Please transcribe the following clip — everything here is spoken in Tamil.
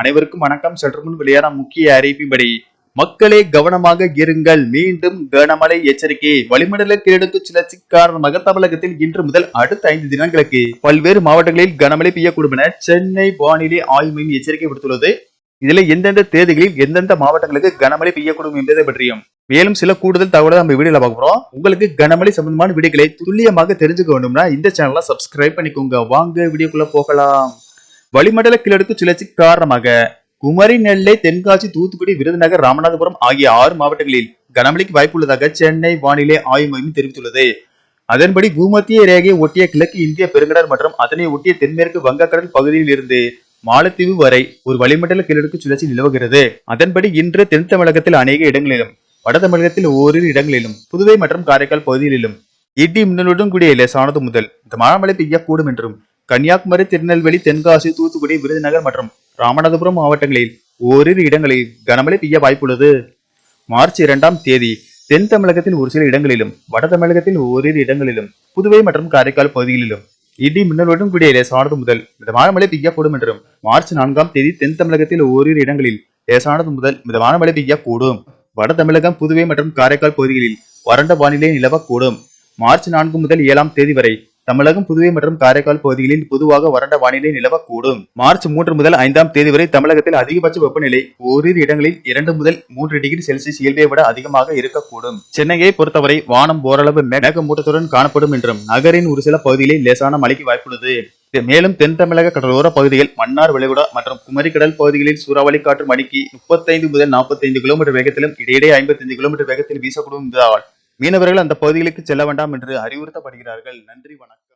அனைவருக்கும் வணக்கம். சற்று முன் வெளியான முக்கிய அறிவிப்பின்படி மக்களே கவனமாக இருங்கள், மீண்டும் கனமழை எச்சரிக்கை. வளிமண்டல கீழடுக்கு சுழற்சி காரணமாக தமிழகத்தில் இன்று முதல் அடுத்த 5 தினங்களுக்கு பல்வேறு மாவட்டங்களில் கனமழை பெய்யக்கூடும் என சென்னை வானிலை ஆய்வு மையம் எச்சரிக்கை விடுத்துள்ளது. இதுல எந்தெந்த தேதிகளில் எந்தெந்த மாவட்டங்களுக்கு கனமழை பெய்யக்கூடும் என்பதை பற்றியும் மேலும் சில கூடுதல் தகவலை நம்ம வீடியோல பார்க்க போறோம். உங்களுக்கு கனமழை சம்பந்தமான வீடியோக்களை துல்லியமாக தெரிஞ்சுக்க வேண்டும்னா இந்த சேனலை சப்ஸ்கிரைப் பண்ணிக்கோங்க. வாங்க வீடியோக்குள்ள போகலாம். வளிமண்டல கீழடுக்கு சுழற்சி காரணமாக குமரி, நெல்லை, தென்காசி, தூத்துக்குடி, விருதுநகர், ராமநாதபுரம் ஆகிய 6 மாவட்டங்களில் கனமழைக்கு வாய்ப்புள்ளதாக சென்னை வானிலை ஆய்வு மையம் தெரிவித்துள்ளது. அதன்படி பூமத்திய ரேகையை ஒட்டிய கிழக்கு இந்திய பெருங்கடல் மற்றும் அதனை ஒட்டிய தென்மேற்கு வங்கக்கடல் பகுதியில் இருந்து மாலத்தீவு வரை ஒரு வளிமண்டல கீழடுக்கு சுழற்சி நிலவுகிறது. அதன்படி இன்று தென் தமிழகத்தில் அநேக இடங்களிலும், வட தமிழகத்தில் ஓரிரு இடங்களிலும், புதுவை மற்றும் காரைக்கால் பகுதிகளிலும் இடி மின்னலுடன் கூடிய லேசானது முதல் மழை பெய்யக்கூடும் என்றும் கன்னியாகுமரி, திருநெல்வேலி, தென்காசி, தூத்துக்குடி, விருதுநகர் மற்றும் ராமநாதபுரம் மாவட்டங்களில் ஓரிரு இடங்களில் கனமழை பெய்ய வாய்ப்புள்ளது. மார்ச் 2ஆம் தேதி தென் தமிழகத்தில் ஒரு சில இடங்களிலும், வட தமிழகத்தில் ஓரிரு இடங்களிலும், புதுவை மற்றும் காரைக்கால் பகுதிகளிலும் இடி மின்னலுடன் கூடிய லேசானது முதல் மிதமான மழை பெய்யக்கூடும் என்றும் மார்ச் 4ஆம் தேதி தென் தமிழகத்தில் ஓரிரு இடங்களில் லேசானது முதல் மிதமான மழை பெய்யக்கூடும். வட தமிழகம், புதுவை மற்றும் காரைக்கால் பகுதிகளில் வறண்ட வானிலை நிலவக்கூடும். மார்ச் 4 முதல் 7ஆம் தேதி வரை தமிழகம், புதுவை மற்றும் காரைக்கால் பகுதிகளில் பொதுவாக வறண்ட வானிலை நிலவக்கூடும். மார்ச் 3 முதல் 5ஆம் தேதி வரை தமிழகத்தில் அதிகபட்ச வெப்பநிலை ஓரிரு இடங்களில் 2 முதல் 3 டிகிரி செல்சியஸ் இயல்பை விட அதிகமாக இருக்கக்கூடும். சென்னையை பொறுத்தவரை வானம் ஓரளவு மேகமூட்டத்துடன் காணப்படும் என்றும் நகரின் ஒரு சில பகுதிகளில் லேசான மழைக்கு வாய்ப்புள்ளது. மேலும் தென் தமிழக கடலோர பகுதிகள், மன்னார் வளைகுடா மற்றும் குமரி கடல் பகுதிகளில் சூறாவளி காற்று மணிக்கு 35 முதல் 45 கிலோமீட்டர் வேகத்திலும் இடையிடையே 55 கிலோமீட்டர் வேகத்தில் வீசக்கூடும் என்பதால் மீனவர்கள் அந்த பகுதிகளுக்கு செல்ல வேண்டாம் என்று அறிவுறுத்தப்படுகிறார்கள். நன்றி, வணக்கம்.